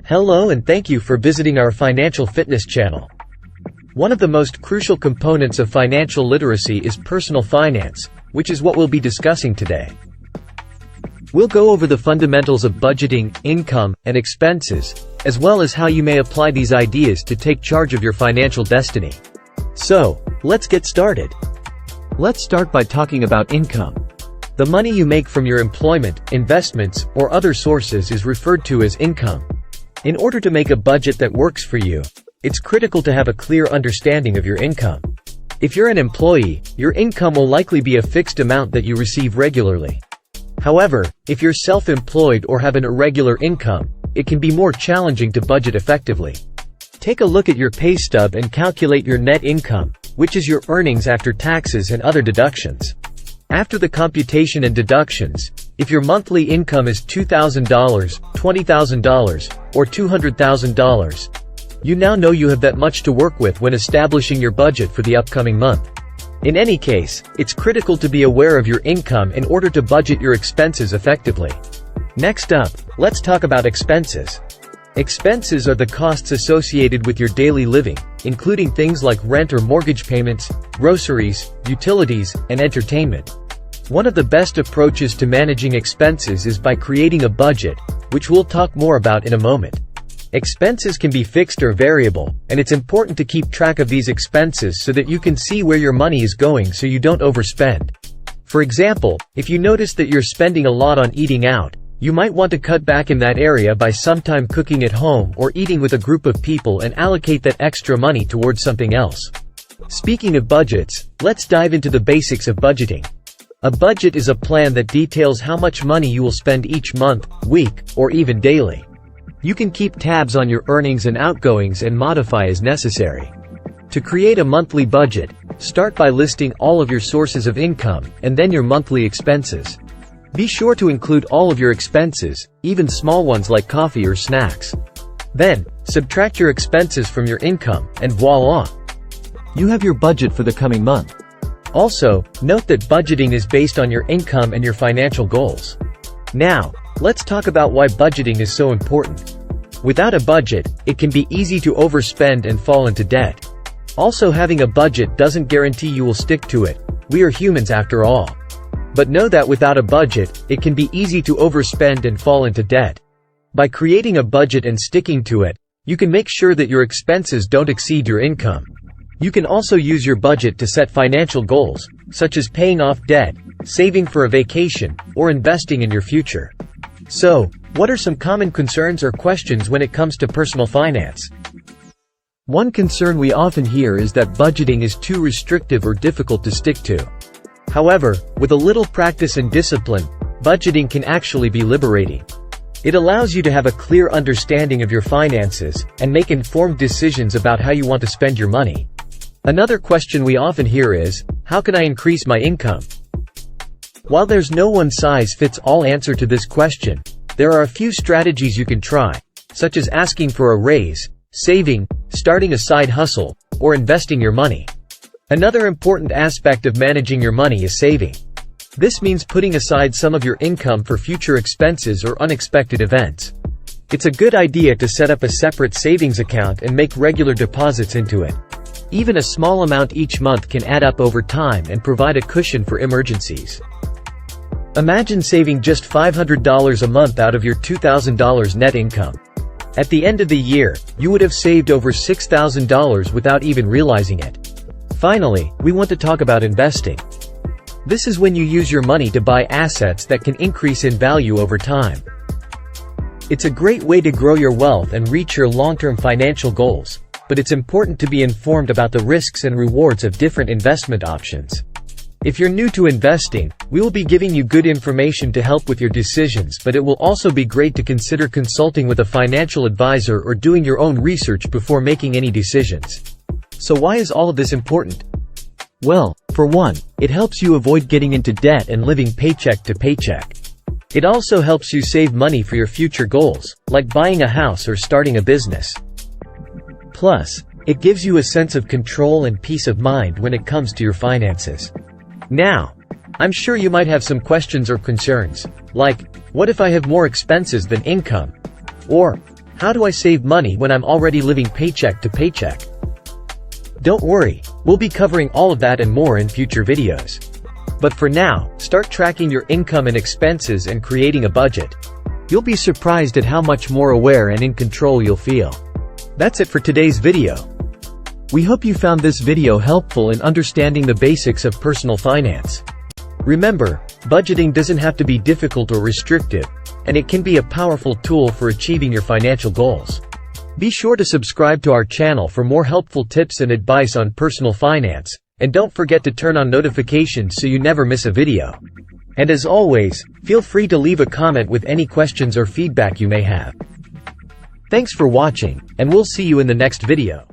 Hello and thank you for visiting our financial fitness channel. One of the most crucial components of financial literacy is personal finance, which is what we'll be discussing today. We'll go over the fundamentals of budgeting, income, and expenses, as well as how you may apply these ideas to take charge of your financial destiny. So, let's get started. Let's start by talking about income. The money you make from your employment, investments, or other sources is referred to as income. In order to make a budget that works for you, it's critical to have a clear understanding of your income. If you're an employee, your income will likely be a fixed amount that you receive regularly. However, if you're self-employed or have an irregular income, it can be more challenging to budget effectively. Take a look at your pay stub and calculate your net income, which is your earnings after taxes and other deductions. After the computation and deductions, if your monthly income is $2,000, $20,000, or $200,000, you now know you have that much to work with when establishing your budget for the upcoming month. In any case, it's critical to be aware of your income in order to budget your expenses effectively. Next up, let's talk about expenses. Expenses are the costs associated with your daily living, including things like rent or mortgage payments, groceries, utilities, and entertainment. One of the best approaches to managing expenses is by creating a budget, which we'll talk more about in a moment. Expenses can be fixed or variable, and it's important to keep track of these expenses so that you can see where your money is going so you don't overspend. For example, if you notice that you're spending a lot on eating out, you might want to cut back in that area by sometime cooking at home or eating with a group of people and allocate that extra money towards something else. Speaking of budgets, let's dive into the basics of budgeting. A budget is a plan that details how much money you will spend each month, week, or even daily. You can keep tabs on your earnings and outgoings and modify as necessary. To create a monthly budget, start by listing all of your sources of income and then your monthly expenses. Be sure to include all of your expenses, even small ones like coffee or snacks. Then, subtract your expenses from your income, and voila! You have your budget for the coming month. Also, note that budgeting is based on your income and your financial goals. Now, let's talk about why budgeting is so important. Without a budget, it can be easy to overspend and fall into debt. Also, having a budget doesn't guarantee you will stick to it. We are humans after all. But know that without a budget, it can be easy to overspend and fall into debt. By creating a budget and sticking to it, you can make sure that your expenses don't exceed your income. You can also use your budget to set financial goals, such as paying off debt, saving for a vacation, or investing in your future. So, what are some common concerns or questions when it comes to personal finance? One concern we often hear is that budgeting is too restrictive or difficult to stick to. However, with a little practice and discipline, budgeting can actually be liberating. It allows you to have a clear understanding of your finances and make informed decisions about how you want to spend your money. Another question we often hear is, how can I increase my income? While there's no one-size-fits-all answer to this question, there are a few strategies you can try, such as asking for a raise, saving, starting a side hustle, or investing your money. Another important aspect of managing your money is saving. This means putting aside some of your income for future expenses or unexpected events. It's a good idea to set up a separate savings account and make regular deposits into it. Even a small amount each month can add up over time and provide a cushion for emergencies. Imagine saving just $500 a month out of your $2,000 net income. At the end of the year, you would have saved over $6,000 without even realizing it. Finally, we want to talk about investing. This is when you use your money to buy assets that can increase in value over time. It's a great way to grow your wealth and reach your long-term financial goals, but it's important to be informed about the risks and rewards of different investment options. If you're new to investing, we will be giving you good information to help with your decisions, but it will also be great to consider consulting with a financial advisor or doing your own research before making any decisions. So why is all of this important? Well, for one, it helps you avoid getting into debt and living paycheck to paycheck. It also helps you save money for your future goals, like buying a house or starting a business. Plus, it gives you a sense of control and peace of mind when it comes to your finances. Now, I'm sure you might have some questions or concerns, like, what if I have more expenses than income? Or, How do I save money when I'm already living paycheck to paycheck? Don't worry, we'll be covering all of that and more in future videos. But for now, start tracking your income and expenses and creating a budget. You'll be surprised at how much more aware and in control you'll feel. That's it for today's video. We hope you found this video helpful in understanding the basics of personal finance. Remember, budgeting doesn't have to be difficult or restrictive, and it can be a powerful tool for achieving your financial goals. Be sure to subscribe to our channel for more helpful tips and advice on personal finance, and don't forget to turn on notifications so you never miss a video. And as always, feel free to leave a comment with any questions or feedback you may have. Thanks for watching, and we'll see you in the next video.